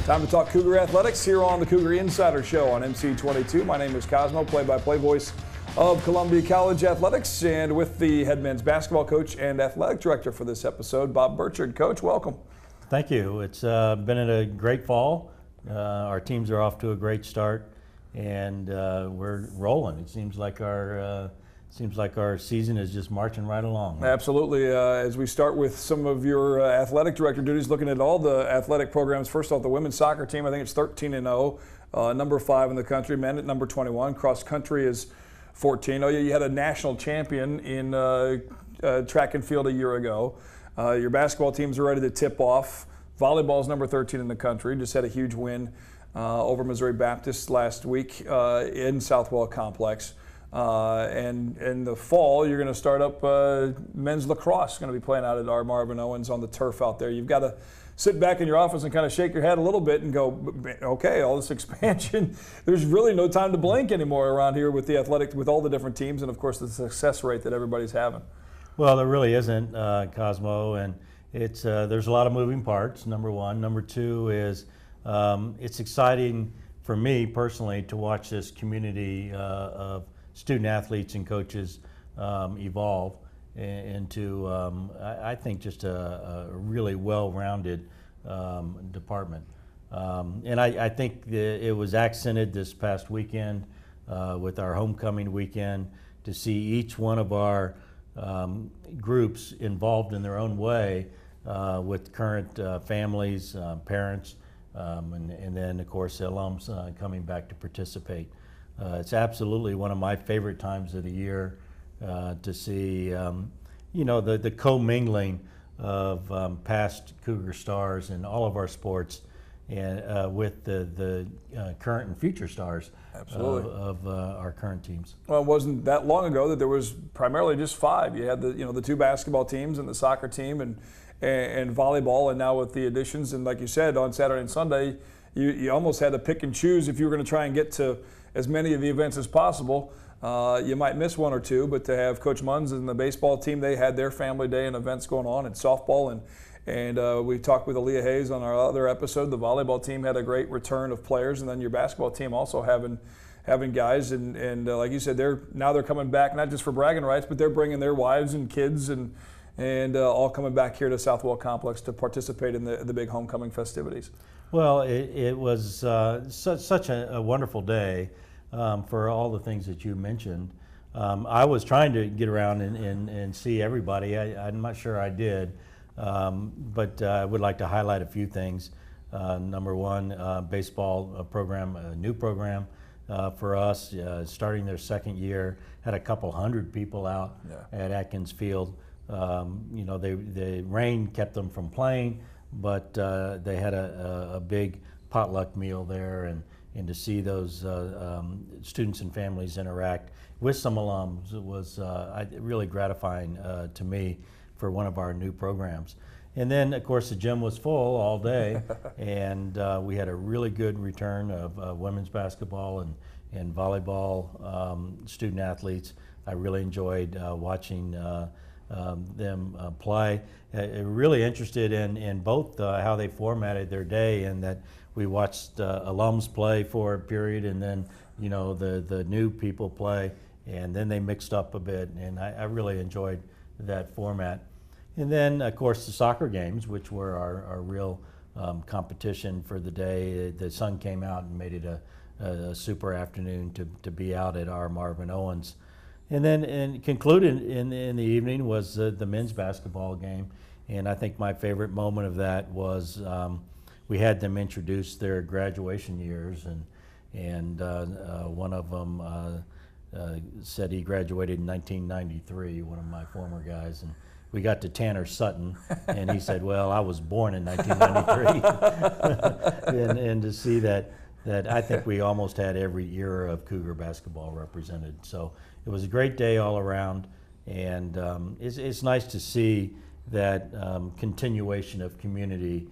Time to talk Cougar athletics here on the Cougar Insider Show on MC22. My name is Cosmo, play-by-play voice of Columbia College Athletics, and with the head men's basketball coach and athletic director for this episode, Bob Burchard. Coach, welcome. Thank you. It's been a great fall. Our teams are off to a great start, and we're rolling. It seems like our season is just marching right along. Absolutely. As we start with some of your athletic director duties, looking at all the athletic programs. First off, the women's soccer team, I think it's 13-0, number 5 in the country. Men at number 21. Cross country is 14. Oh yeah, you had a national champion in track and field a year ago. Your basketball teams are ready to tip off. Volleyball's number 13 in the country. Just had a huge win over Missouri Baptist last week in Southwell Complex. And in the fall, you're going to start up men's lacrosse. Going to be playing out at our Marvin Owens on the turf out there. You've got to sit back in your office and kind of shake your head a little bit and go, okay, all this expansion. There's really no time to blink anymore around here with the athletic, with all the different teams, and of course the success rate that everybody's having. Well, there really isn't, Cosmo, and it's there's a lot of moving parts. Number one. Number two is it's exciting for me personally to watch this community of student athletes and coaches evolve into, I think, just a really well-rounded department. And I think it was accented this past weekend with our homecoming weekend to see each one of our groups involved in their own way with current families, parents, and then, of course, the alums coming back to participate. It's absolutely one of my favorite times of the year to see, the commingling of past Cougar stars in all of our sports, and with the current and future stars of our current teams. Well, it wasn't that long ago that there was primarily just 5. You had the 2 basketball teams and the soccer team and volleyball, and now with the additions, and like you said, on Saturday and Sunday, you almost had to pick and choose if you were going to try and get to as many of the events as possible. You might miss 1 or 2, but to have Coach Munns and the baseball team, they had their family day and events going on, and softball, and we talked with Aaliyah Hayes on our other episode. The volleyball team had a great return of players, and then your basketball team also having guys, and like you said, they're coming back not just for bragging rights, but they're bringing their wives and kids and all coming back here to Southwell Complex to participate in the big homecoming festivities. Well, it was such a wonderful day for all the things that you mentioned. I was trying to get around and see everybody. I'm not sure I did, but I would like to highlight a few things. Number one, baseball program, a new program for us, starting their second year, had a couple hundred people out at Atkins Field. The rain kept them from playing, but they had a big potluck meal there, and to see those students and families interact with some alums was really gratifying to me for one of our new programs. And then, of course, the gym was full all day, and we had a really good return of women's basketball and volleyball student athletes. I really enjoyed watching them play. Really interested in both how they formatted their day, and that we watched alums play for a period, and then the new people play, and then they mixed up a bit, and I really enjoyed that format. And then, of course, the soccer games, which were our real competition for the day. The sun came out and made it a super afternoon to be out at our Marvin Owens. And then concluded in the evening was the men's basketball game. And I think my favorite moment of that was we had them introduce their graduation years, and one of them said he graduated in 1993, one of my former guys. And we got to Tanner Sutton, and he said, well, I was born in 1993. and to see that I think we almost had every era of Cougar basketball represented. So it was a great day all around, and it's nice to see that continuation of community,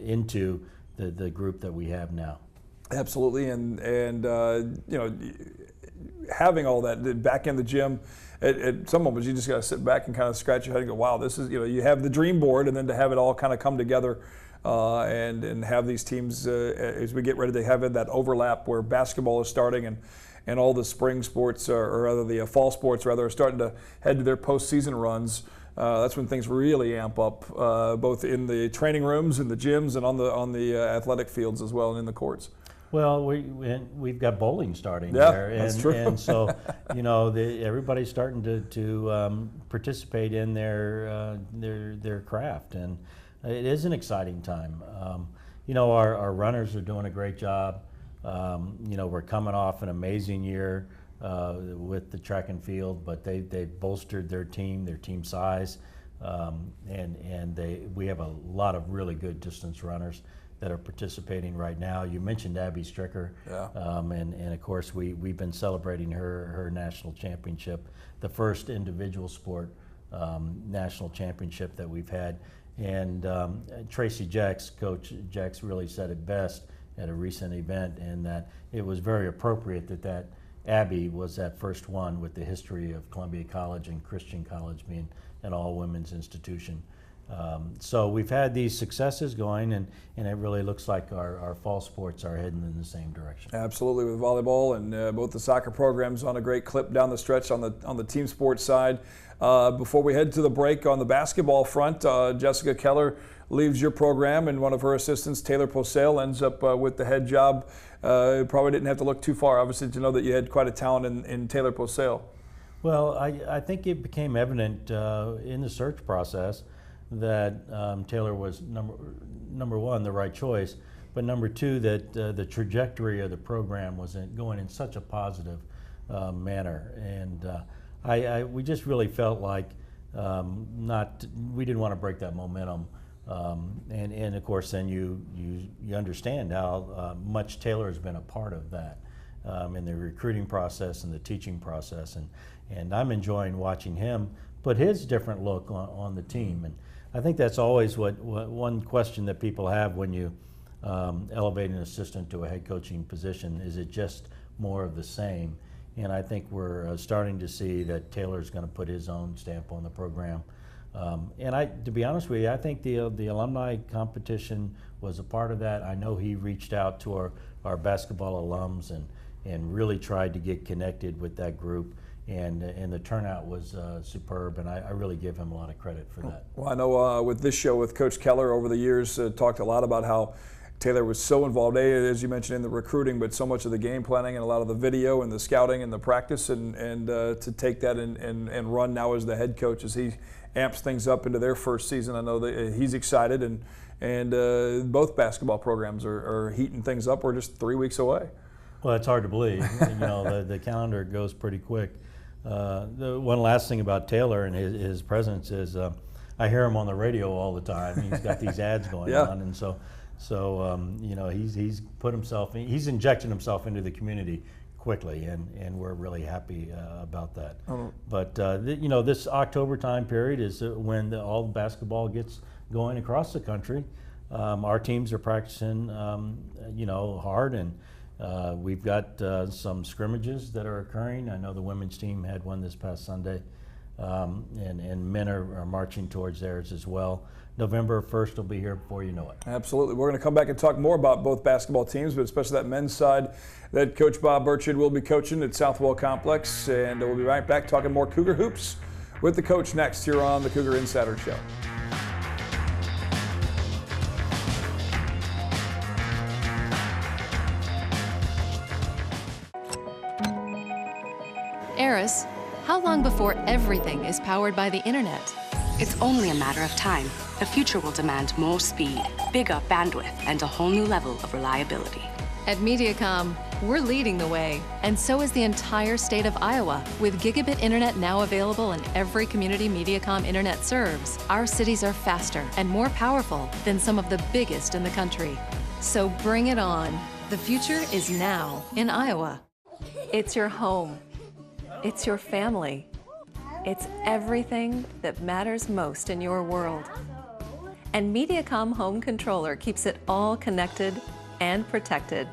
into the group that we have now. Absolutely, and having all that back in the gym, at some moments you just got to sit back and kind of scratch your head and go, wow, this is, you have the dream board, and then to have it all kind of come together and have these teams as we get ready to have that overlap where basketball is starting and all the spring sports, or rather the fall sports rather, are starting to head to their postseason runs. That's when things really amp up, both in the training rooms, in the gyms, and on the athletic fields as well, and in the courts. Well, we've got bowling starting yeah, there, that's true. And so everybody's starting to participate in their craft, and it is an exciting time. Our runners are doing a great job. We're coming off an amazing year with the track and field, but they've bolstered their team size, and we have a lot of really good distance runners that are participating right now. You mentioned Abby Stricker, yeah. And of course we've been celebrating her national championship, the first individual sport national championship that we've had. And Tracy Coach Jex really said it best at a recent event, in that it was very appropriate that Abby was that first one, with the history of Columbia College and Christian College being an all-women's institution. So we've had these successes going, and it really looks like our fall sports are heading in the same direction. Absolutely, with volleyball and both the soccer programs on a great clip down the stretch on the team sports side. Before we head to the break, on the basketball front, Jessica Keller leaves your program, and one of her assistants, Taylor Posale, ends up with the head job. Probably didn't have to look too far, obviously, to know that you had quite a talent in Taylor Posale. Well, I think it became evident in the search process that Taylor was number one, the right choice, but number two, that the trajectory of the program was going in such a positive manner, and we just really felt like we didn't want to break that momentum, and of course then you understand how much Taylor has been a part of that in the recruiting process and the teaching process, and I'm enjoying watching him put his different look on the team. And I think that's always what one question that people have when you elevate an assistant to a head coaching position: is it just more of the same? And I think we're starting to see that Taylor's going to put his own stamp on the program. And to be honest with you, I think the alumni competition was a part of that. I know he reached out to our basketball alums and really tried to get connected with that group. And the turnout was superb, and I really give him a lot of credit for that. Well, I know with this show with Coach Keller over the years, talked a lot about how Taylor was so involved, as you mentioned, in the recruiting, but so much of the game planning and a lot of the video and the scouting and the practice, and to take that and run now as the head coach as he amps things up into their first season. I know that he's excited, and both basketball programs are heating things up. We're just 3 weeks away. Well, it's hard to believe. The calendar goes pretty quick. The one last thing about Taylor and his presence is I hear him on the radio all the time. He's got these ads going yeah. on, and so he's put himself, he's injected himself into the community quickly, and we're really happy about that. But this October time period is when all the basketball gets going across the country. Our teams are practicing, hard, and we've got some scrimmages that are occurring. I know the women's team had one this past Sunday, and men are marching towards theirs as well. November 1st will be here before you know it. Absolutely. We're going to come back and talk more about both basketball teams, but especially that men's side that Coach Bob Burchard will be coaching at Southwell Complex. And we'll be right back talking more Cougar hoops with the coach next here on the Cougar Insider Show. Eris, how long before everything is powered by the internet? It's only a matter of time. The future will demand more speed, bigger bandwidth, and a whole new level of reliability. At Mediacom, we're leading the way, and so is the entire state of Iowa. With gigabit internet now available in every community Mediacom internet serves, our cities are faster and more powerful than some of the biggest in the country. So bring it on. The future is now in Iowa. It's your home. It's your family. It's everything that matters most in your world. And Mediacom Home Controller keeps it all connected and protected.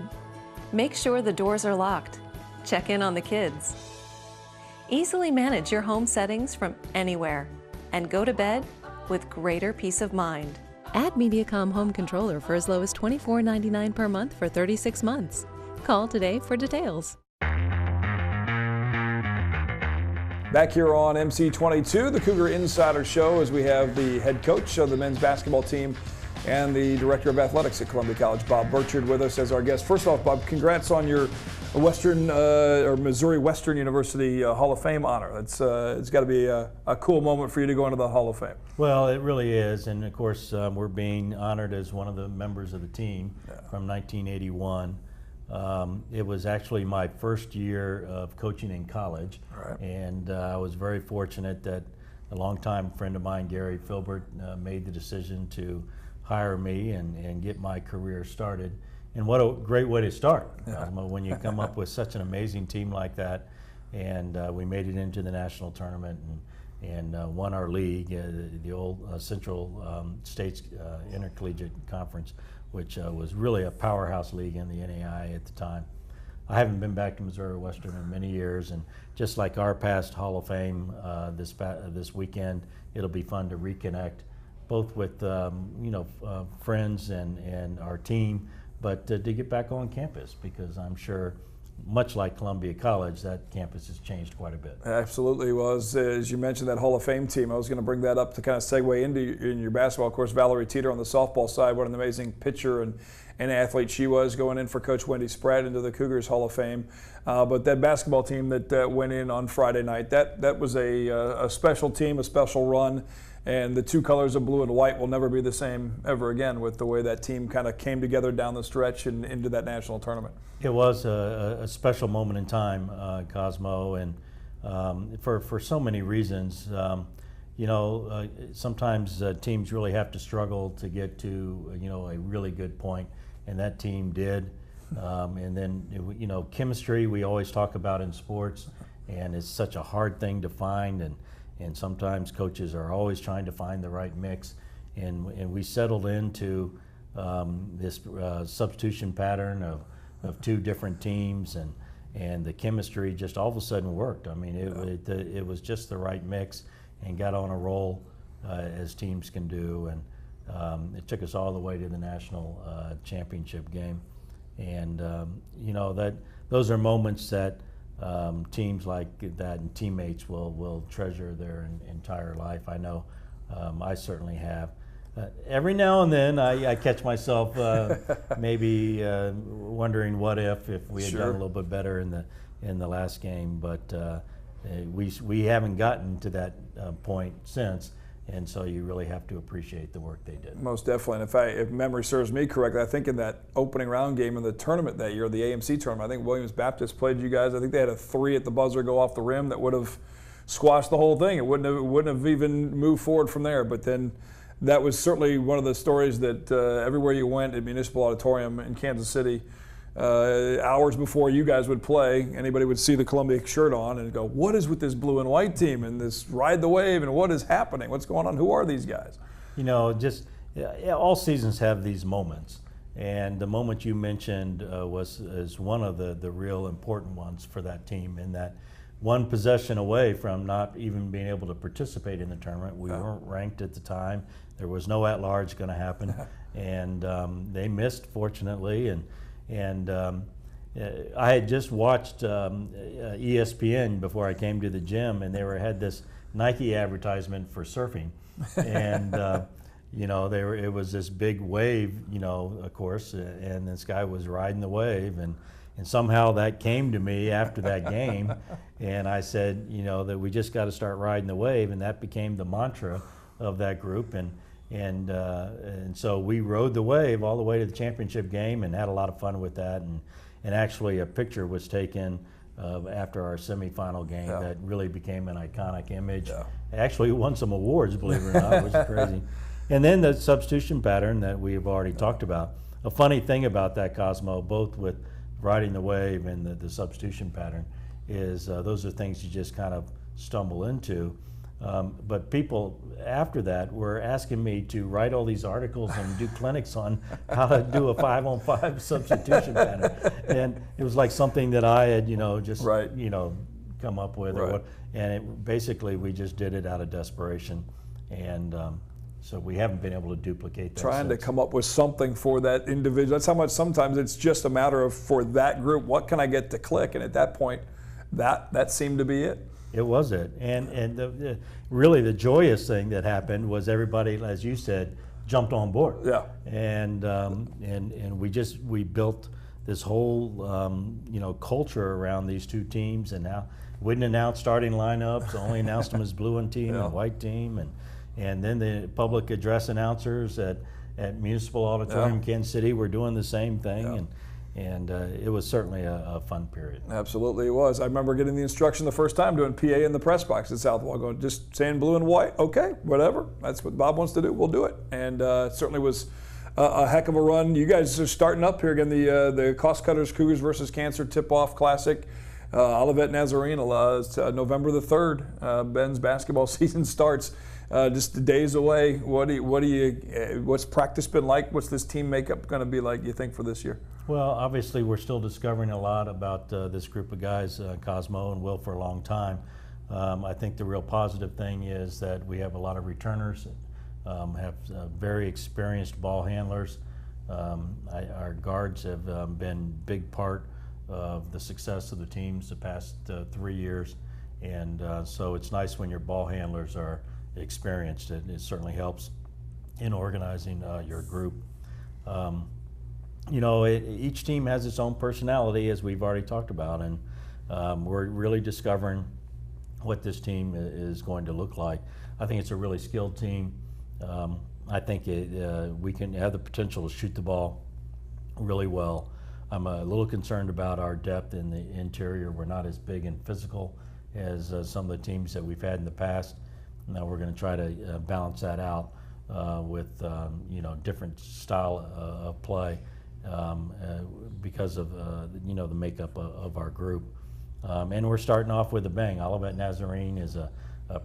Make sure the doors are locked. Check in on the kids. Easily manage your home settings from anywhere and go to bed with greater peace of mind. Add Mediacom Home Controller for as low as $24.99 per month for 36 months. Call today for details. Back here on MC22, the Cougar Insider Show, as we have the head coach of the men's basketball team and the director of athletics at Columbia College, Bob Burchard, with us as our guest. First off, Bob, congrats on your Missouri Western University Hall of Fame honor. It's got to be a cool moment for you to go into the Hall of Fame. Well, it really is, and of course we're being honored as one of the members of the team from 1981. It was actually my first year of coaching in college, and I was very fortunate that a longtime friend of mine, Gary Filbert, made the decision to hire me and get my career started. And what a great way to start, when you come up with such an amazing team like that. And we made it into the national tournament and won our league, the old Central States Intercollegiate Conference, which was really a powerhouse league in the NAI at the time. I haven't been back to Missouri Western in many years, and just like our past Hall of Fame this weekend, it'll be fun to reconnect, both with friends and our team, but to get back on campus, because I'm sure, much like Columbia College, that campus has changed quite a bit. Absolutely. Well, as you mentioned, that Hall of Fame team, I was going to bring that up to kind of segue into your basketball. Of course, Valerie Teeter on the softball side, what an amazing pitcher and athlete she was, going in for Coach Wendy Spratt into the Cougars Hall of Fame. But that basketball team that went in on Friday night, that was a special team, a special run. And the two colors of blue and white will never be the same ever again, with the way that team kind of came together down the stretch and into that national tournament. It was a special moment in time, Cosmo, and for so many reasons. Sometimes teams really have to struggle to get to a really good point, and that team did. And then chemistry we always talk about in sports, and it's such a hard thing to find, and sometimes coaches are always trying to find the right mix, and we settled into this substitution pattern of two different teams, and the chemistry just all of a sudden worked. I mean, it was just the right mix, and got on a roll as teams can do, and it took us all the way to the national championship game, and those are moments that teams like that and teammates will treasure their entire life. I know I certainly have. Every now and then I catch myself maybe wondering what if we had done a little bit better in the last game, but we haven't gotten to that point since. And so you really have to appreciate the work they did. Most definitely. And if memory serves me correctly, I think in that opening round game in the tournament that year, the AMC tournament, I think Williams Baptist played you guys. I think they had a 3 at the buzzer go off the rim that would have squashed the whole thing. It wouldn't have even moved forward from there. But then that was certainly one of the stories that everywhere you went at Municipal Auditorium in Kansas City, hours before you guys would play, anybody would see the Columbia shirt on and go, what is with this blue and white team and this ride the wave, and what is happening? What's going on? Who are these guys? All seasons have these moments, and the moment you mentioned is one of the real important ones for that team, in that one possession away from not even being able to participate in the tournament. We weren't ranked at the time. There was no at-large going to happen, and they missed, fortunately, and I had just watched ESPN before I came to the gym, and they had this Nike advertisement for surfing, and it was this big wave, of course, and this guy was riding the wave, and somehow that came to me after that game, and I said, that we just got to start riding the wave, and that became the mantra of that group, and so we rode the wave all the way to the championship game and had a lot of fun with that. And actually a picture was taken after our semifinal game that really became an iconic image. Yeah. Actually won some awards, believe it or not, which is crazy. And then the substitution pattern that we've already talked about. A funny thing about that, Cosmo, both with riding the wave and the substitution pattern, is those are things you just kind of stumble into. But people after that were asking me to write all these articles and do clinics on how to do a 5-on-5 substitution pattern, and it was like something that I had, just come up with, basically we just did it out of desperation, and So we haven't been able to duplicate that. Trying to since. come up with something for that individual. That's how much sometimes it's just a matter of, for that group, what can I get to click? And at that point, that seemed to be it. It was it. And really the joyous thing that happened was everybody, as you said, jumped on board. Yeah. And we built this whole culture around these two teams, and now we didn't announce starting lineups, only announced them as blue and team and white team, and then the public address announcers at Municipal Auditorium, Kansas City, were doing the same thing, and it was certainly a fun period. Absolutely, it was. I remember getting the instruction the first time doing PA in the press box at Southwell, going, just saying blue and white, okay, whatever. That's what Bob wants to do, we'll do it. And it certainly was a heck of a run. You guys are starting up here again, the Cost Cutters Cougars versus Cancer Tip-Off Classic. Olivet Nazarene, November the 3rd. Ben's basketball season starts just days away. What's practice been like? What's this team makeup going to be like, you think, for this year? Well, obviously we're still discovering a lot about this group of guys, Cosmo and Will, for a long time. I think the real positive thing is that we have a lot of returners, have very experienced ball handlers. Our guards have been a big part of the success of the teams the past 3 years, and so it's nice when your ball handlers are experienced. It certainly helps in organizing your group. Each team has its own personality, as we've already talked about, and we're really discovering what this team is going to look like. I think it's a really skilled team. I think we can have the potential to shoot the ball really well. I'm a little concerned about our depth in the interior. We're not as big and physical as some of the teams that we've had in the past. Now we're going to try to balance that out with different style of play because of the makeup of our group. And we're starting off with a bang. Olivet Nazarene is a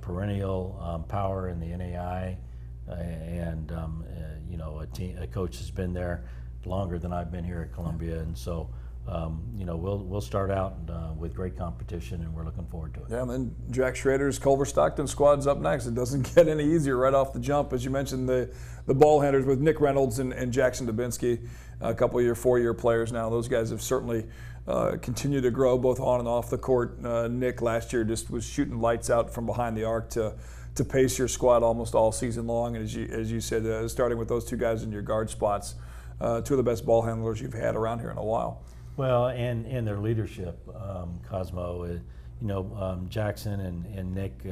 perennial power in the NAI, and a coach has been there longer than I've been here at Columbia, and so we'll start out with great competition, and we're looking forward to it. Yeah, and then Jack Schrader's Culver Stockton squad's up next. It doesn't get any easier right off the jump. As you mentioned, the ball handlers with Nick Reynolds and Jackson Dubinsky, a couple of 4-year players now. Those guys have certainly continued to grow both on and off the court. Nick last year just was shooting lights out from behind the arc to pace your squad almost all season long. And as you said, starting with those two guys in your guard spots, two of the best ball handlers you've had around here in a while. Well, and their leadership, Cosmo, Jackson and Nick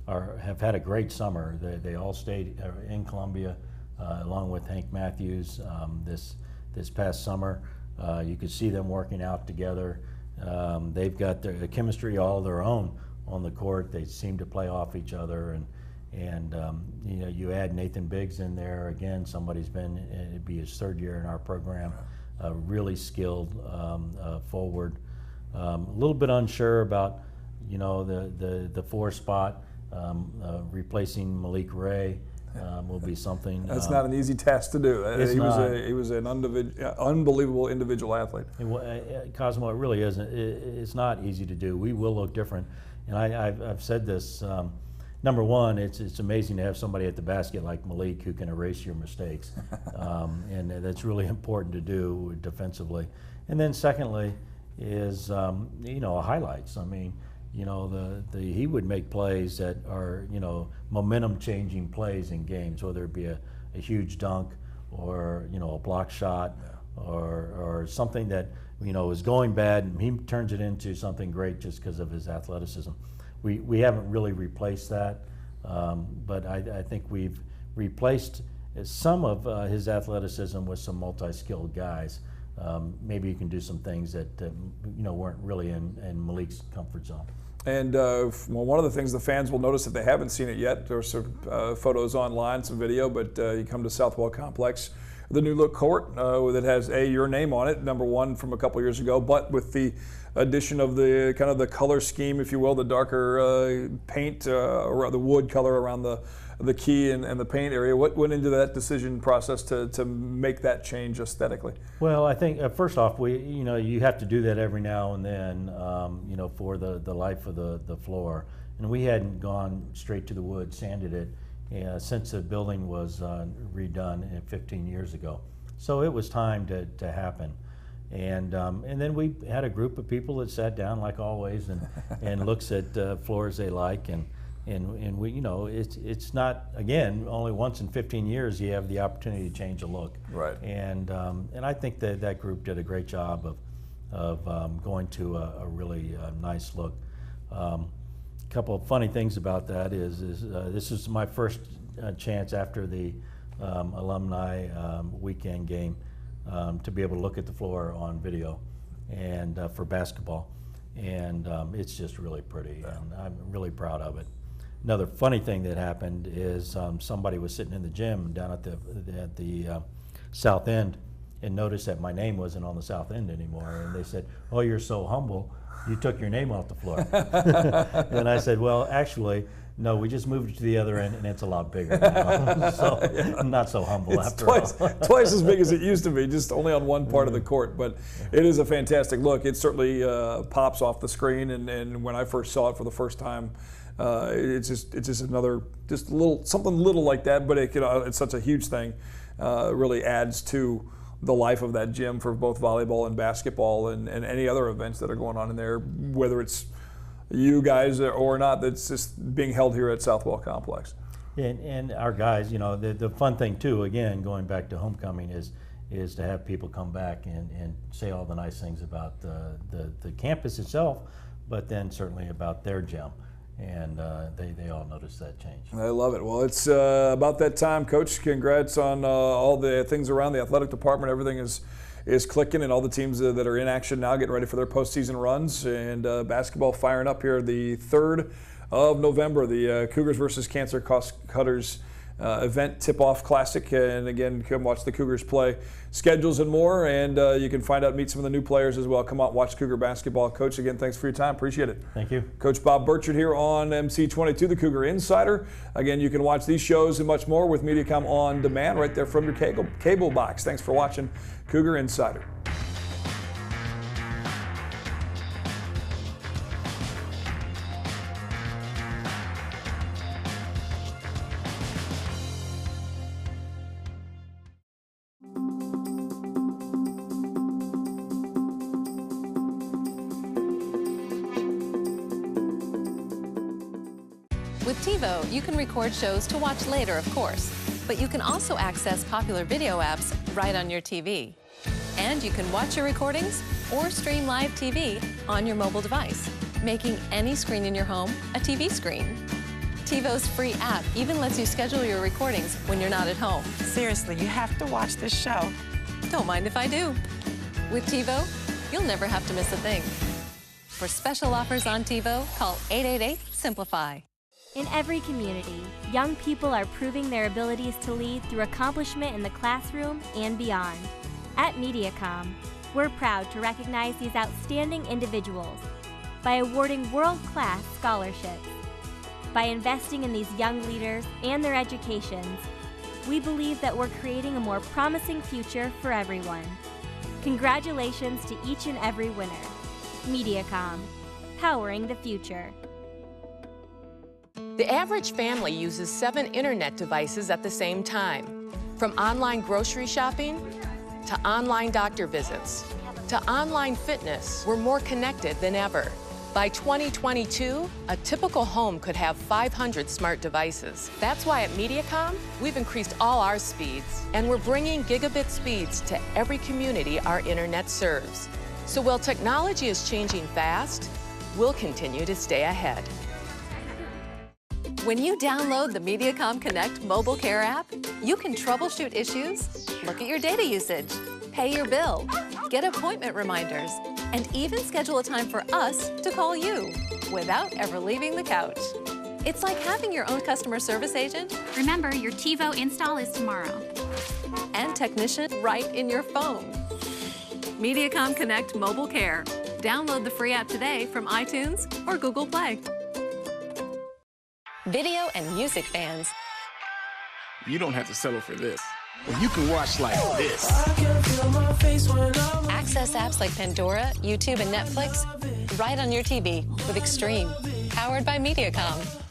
have had a great summer. They all stayed in Columbia, along with Hank Matthews this past summer. You could see them working out together. They've got their chemistry all their own on the court. They seem to play off each other, and you add Nathan Biggs in there again. Somebody's been, it'd be his 3rd year in our program. Really skilled forward. A little bit unsure about the 4 spot. Replacing Malik Ray will be something. That's not an easy task to do. He was an unbelievable individual athlete. Cosmo, it really isn't. It's not easy to do. We will look different, and I've said this. Number one, it's amazing to have somebody at the basket like Malik who can erase your mistakes, and that's really important to do defensively. And then secondly is highlights. I mean, he would make plays that are momentum changing plays in games, whether it be a huge dunk or a block shot or something that is going bad, and he turns it into something great just because of his athleticism. We haven't really replaced that, but I think we've replaced some of his athleticism with some multi-skilled guys. Maybe you can do some things that weren't really in Malik's comfort zone. And one of the things the fans will notice if they haven't seen it yet, there's some photos online, some video, but you come to Southwell Complex, the new look court that has your name on it, number 1 from a couple years ago, but with the addition of the kind of the color scheme, if you will, the darker paint, or the wood color around the key and the paint area. What went into that decision process to make that change aesthetically? Well, I think first off, you have to do that every now and then, for the life of the floor. And we hadn't gone straight to the wood, sanded it since the building was redone 15 years ago. So it was time to happen. And then we had a group of people that sat down, like always, and looks at floors they like, and we, you know, it's not, again, only once in 15 years you have the opportunity to change a look. Right. And I think that group did a great job of going to a really nice look. Couple of funny things about that is this is my first chance after the alumni weekend game to be able to look at the floor on video, and for basketball, and it's just really pretty, and I'm really proud of it. Another funny thing that happened is somebody was sitting in the gym down at the south end and noticed that my name wasn't on the south end anymore, and they said, "Oh, you're so humble, you took your name off the floor." And I said, "Well, actually, no, we just moved it to the other end, and it's a lot bigger now." So I'm not so humble It's after twice, all. twice as big as it used to be, just only on one part of the court. But it is a fantastic look. It certainly pops off the screen, and when I first saw it for the first time, it's just another, just a little, something little like that, but it's such a huge thing. Really adds to the life of that gym for both volleyball and basketball, and any other events that are going on in there, whether it's you guys or not, that's just being held here at Southwell Complex. And our guys, you know, the fun thing too, again, going back to homecoming, is to have people come back and say all the nice things about the campus itself, but then certainly about their gym. And they all notice that change. I love it. Well, it's about that time, Coach. Congrats on all the things around the athletic department. Everything is clicking, and all the teams that are in action now getting ready for their postseason runs. And basketball firing up here the 3rd of November, the Cougars versus Cancer Cutters event tip-off classic. And again, come watch the Cougars play. Schedules and more, and you can find out, meet some of the new players as well. Come out, watch Cougar basketball. Coach, again, thanks for your time. Appreciate it. Thank you. Coach Bob Burchard here on MC22, the Cougar Insider. Again, you can watch these shows and much more with Mediacom On Demand right there from your cable box. Thanks for watching Cougar Insider. With TiVo, you can record shows to watch later, of course, but you can also access popular video apps right on your TV. And you can watch your recordings or stream live TV on your mobile device, making any screen in your home a TV screen. TiVo's free app even lets you schedule your recordings when you're not at home. Seriously, you have to watch this show. Don't mind if I do. With TiVo, you'll never have to miss a thing. For special offers on TiVo, call 888-SIMPLIFY. In every community, young people are proving their abilities to lead through accomplishment in the classroom and beyond. At Mediacom, we're proud to recognize these outstanding individuals by awarding world-class scholarships. By investing in these young leaders and their educations, we believe that we're creating a more promising future for everyone. Congratulations to each and every winner. Mediacom, powering the future. The average family uses 7 internet devices at the same time. From online grocery shopping to online doctor visits to online fitness, we're more connected than ever. By 2022, a typical home could have 500 smart devices. That's why at Mediacom, we've increased all our speeds, and we're bringing gigabit speeds to every community our internet serves. So while technology is changing fast, we'll continue to stay ahead. When you download the Mediacom Connect mobile care app, you can troubleshoot issues, look at your data usage, pay your bill, get appointment reminders, and even schedule a time for us to call you without ever leaving the couch. It's like having your own customer service agent. Remember, your TiVo install is tomorrow. And technician right in your phone. Mediacom Connect mobile care. Download the free app today from iTunes or Google Play. Video and music fans, You don't have to settle for this. You can watch like this. access apps like Pandora, YouTube, and Netflix right on your TV with Extreme, powered by Mediacom.